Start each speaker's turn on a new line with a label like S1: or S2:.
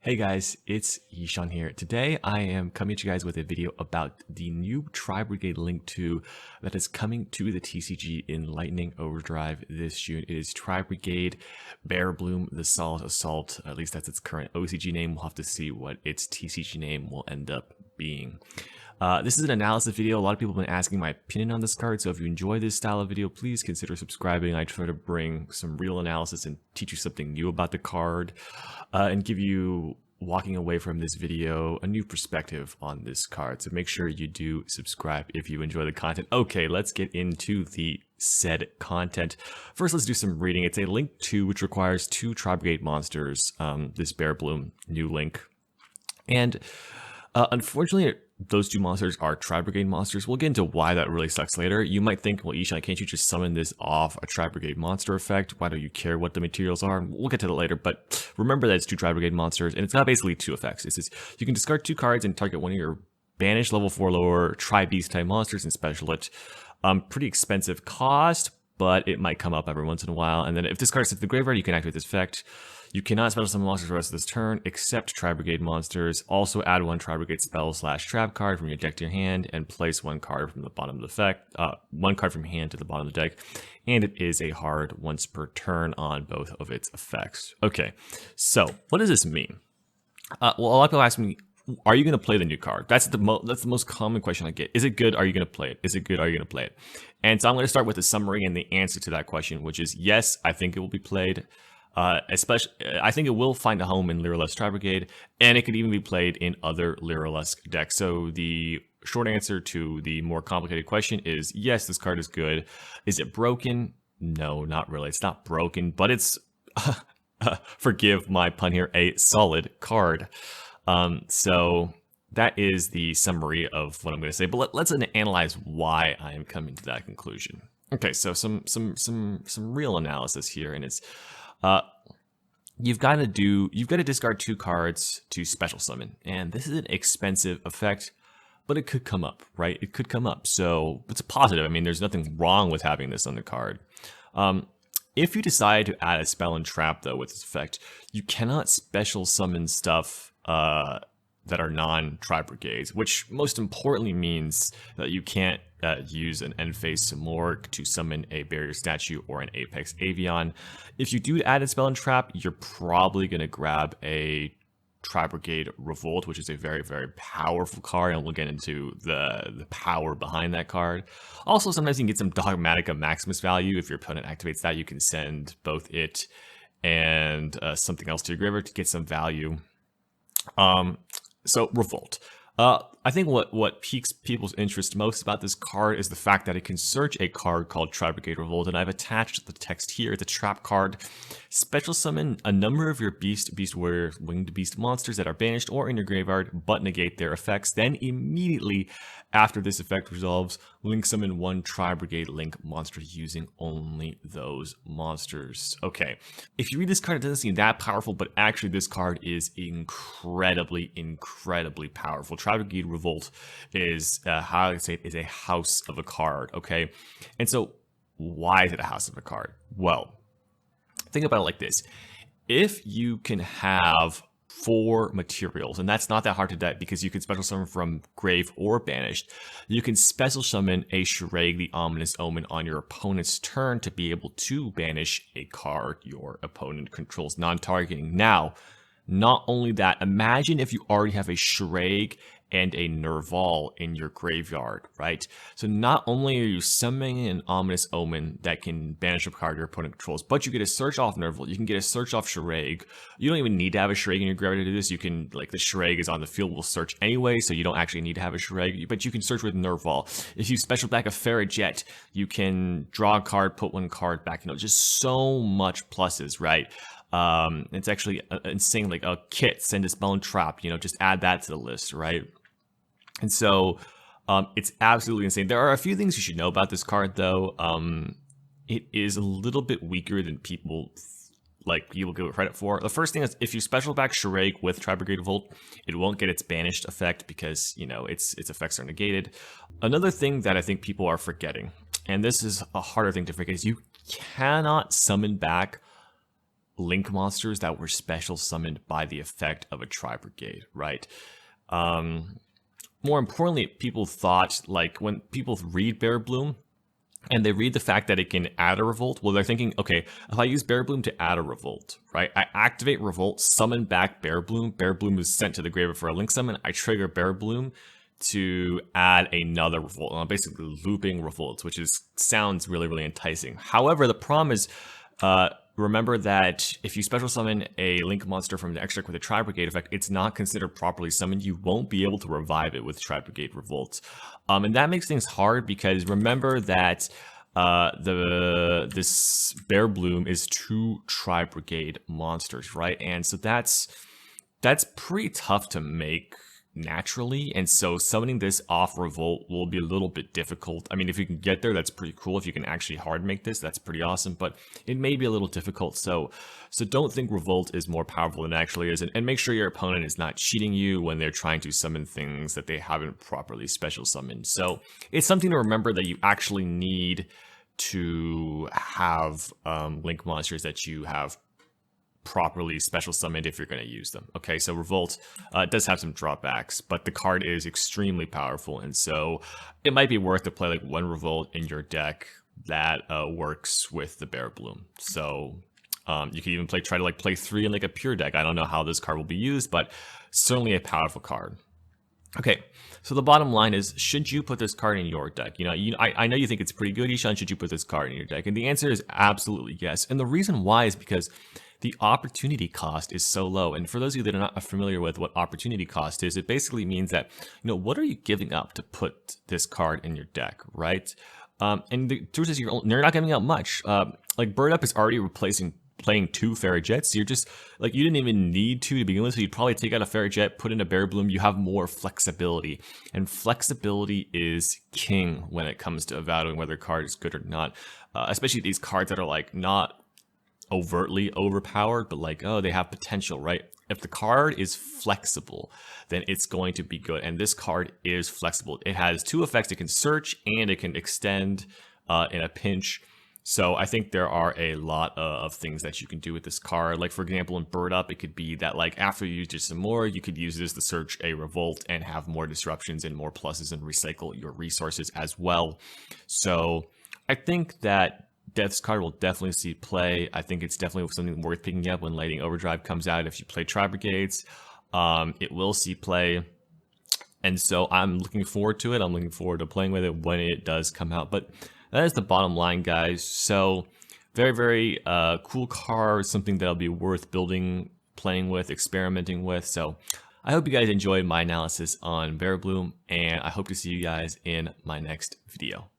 S1: Hey guys, it's Yishan here. Today I am coming to you guys with a video about the new Tri-Brigade Link 2 that is coming to the TCG in Lightning Overdrive this June. It is Tri-Brigade Bearbloom, the Solid Assault. At least that's its current OCG name. We'll have to see what its TCG name will end up being. This is an analysis video. A lot of people have been asking my opinion on this card, so if you enjoy this style of video, please consider subscribing. I try to bring some real analysis and teach you something new about the card, and give you, walking away from this video, a new perspective on this card. So make sure you do subscribe if you enjoy the content. Okay, let's get into the said content. First, let's do some reading. It's a Link 2, which requires 2 Tri-Brigade monsters, this Bearbloom new link. And unfortunately, those 2 monsters are Tri-Brigade monsters. We'll get into why that really sucks later. You might think, well, Yishan, can't you just summon this off a Tri-Brigade monster effect? Why don't you care what the materials are? We'll get to that later, but remember that it's 2 Tri-Brigade monsters, and it's got basically 2 effects. It's just, you can discard 2 cards and target one of your banished level 4 lower Tri-Beast type monsters and special it. Pretty expensive cost, but it might come up every once in a while. And then if this card sits in the graveyard, you can activate this effect. You cannot special summon monsters for the rest of this turn, except Tri-Brigade monsters. Also add 1 Tri-Brigade spell/trap card from your deck to your hand, and place 1 card from the bottom of the effect, 1 card from hand to the bottom of the deck. And it is a hard once per turn on both of its effects. Okay, so what does this mean? Well, a lot of people ask me, are you going to play the new card? That's the most common question I get. Is it good? Are you going to play it? Is it good? Are you going to play it? And so I'm going to start with a summary and the answer to that question, which is yes, I think it will be played. Especially, I think it will find a home in Lyraless Tri-Brigade, and it could even be played in other Lyraless decks. So the short answer to the more complicated question is yes, this card is good. Is it broken? No, not really. It's not broken, but it's, forgive my pun here, a solid card. So that is the summary of what I'm going to say, but let's analyze why I am coming to that conclusion. Okay, so some real analysis here, and it's you've got to discard 2 cards to special summon, and this is an expensive effect, but it could come up, right? It could come up, so it's a positive. I mean, there's nothing wrong with having this on the card. If you decide to add a spell and trap, though, with this effect, you cannot special summon stuff that are non-Tri-Brigades, which most importantly means that you can't use an end phase Simorg to summon a Barrier Statue or an Apex Avian. If you do add a spell and trap, you're probably going to grab a Tri-Brigade Revolt, which is a very, very powerful card, and we'll get into the power behind that card. Also, sometimes you can get some Dogmatica Maximus value. If your opponent activates that, you can send both it and something else to your graveyard to get some value. So Revolt. I think what piques people's interest most about this card is the fact that it can search a card called Tri-Brigade Revolt, and I've attached the text here. It's a trap card. Special summon a number of your Beast Warrior, Winged Beast monsters that are banished or in your graveyard, but negate their effects. Then immediately after this effect resolves, link summon 1 Tri-Brigade Link monster using only those monsters. Okay, if you read this card, it doesn't seem that powerful, but actually this card is incredibly, incredibly powerful. Tri-Brigade Revolt is, how I say it, is a house of a card, okay? And so why is it a house of a card? Well, think about it like this. If you can have 4 materials, and that's not that hard to get because you can special summon from grave or banished, you can special summon a Shiraig the Ominous Omen on your opponent's turn to be able to banish a card your opponent controls, non-targeting. Now, not only that, imagine if you already have a Shiraig and a Nerval in your graveyard, right? So not only are you summoning an Ominous Omen that can banish a card your opponent controls, but you get a search off Nerval, you can get a search off Shiraig. You don't even need to have a Shiraig in your graveyard to do this. You can, like, the Shiraig is on the field, will search anyway, so you don't actually need to have a Shiraig, but you can search with Nerval. If you special back a Farrajet, you can draw a card, put 1 card back, just so much pluses, right? It's actually insane, like a kit, send a spell and trap, just add that to the list, right? And so it's absolutely insane. There are a few things you should know about this card, though. It is a little bit weaker than people give it credit for. The first thing is, if you special back Shiraig with Tri-Brigade Revolt, it won't get its banished effect because, its effects are negated. Another thing that I think people are forgetting, and this is a harder thing to forget, is you cannot summon back link monsters that were special summoned by the effect of a Tri-Brigade, right? More importantly, people thought, like, when people read Bearbloom and they read the fact that it can add a revolt, well, they're thinking, okay, if I use Bearbloom to add a revolt, right? I activate revolt, summon back Bearbloom. Bearbloom is sent to the graveyard for a link summon. I trigger Bearbloom to add another revolt. I'm basically looping revolts, which sounds really, really enticing. However, the problem is, remember that if you special summon a link monster from the extract with a Tri-Brigade effect, it's not considered properly summoned. You won't be able to revive it with Tri-Brigade revolts. And that makes things hard because remember that this Bearbloom is 2 Tri-Brigade monsters, right? And so that's pretty tough to make naturally, and so summoning this off revolt will be a little bit difficult. I mean, if you can get there, that's pretty cool. If you can actually hard make this, that's pretty awesome, but it may be a little difficult. So don't think revolt is more powerful than it actually is, and make sure your opponent is not cheating you when they're trying to summon things that they haven't properly special summoned. So it's something to remember that you actually need to have link monsters that you have properly special summoned if you're going to use them. Okay, so revolt does have some drawbacks, but the card is extremely powerful, and so it might be worth to play like 1 revolt in your deck that works with the Bearbloom. So you can even try to play 3 in like a pure deck. I don't know how this card will be used, but certainly a powerful card. Okay, so the bottom line is, should you put this card in your deck? I know you think it's pretty good, Yishan. Should you put this card in your deck? And the answer is absolutely yes. And the reason why is because the opportunity cost is so low. And for those of you that are not familiar with what opportunity cost is, it basically means that, what are you giving up to put this card in your deck, right? And the truth is, you're not giving up much. Like Bird Up is already replacing playing 2 Fairy Jets. So you're just like, you didn't even need to begin with. So you'd probably take out a Fairy Jet, put in a Bearbloom. You have more flexibility, and flexibility is king when it comes to evaluating whether a card is good or not. Especially these cards that are like not overtly overpowered, but like, oh, they have potential, right? If the card is flexible, then it's going to be good. And this card is flexible. It has 2 effects. It can search and it can extend in a pinch. So I think there are a lot of things that you can do with this card. Like, for example, in Bird Up, it could be that like after you use it some more, you could use this to search a revolt and have more disruptions and more pluses and recycle your resources as well. So I think that this card will definitely see play. I think it's definitely something worth picking up when Lightning Overdrive comes out. If you play Tri-Brigades, it will see play. And so I'm looking forward to it. I'm looking forward to playing with it when it does come out. But that is the bottom line, guys. So very, very cool card, something that'll be worth building, playing with, experimenting with. So I hope you guys enjoyed my analysis on Bearbloom, and I hope to see you guys in my next video.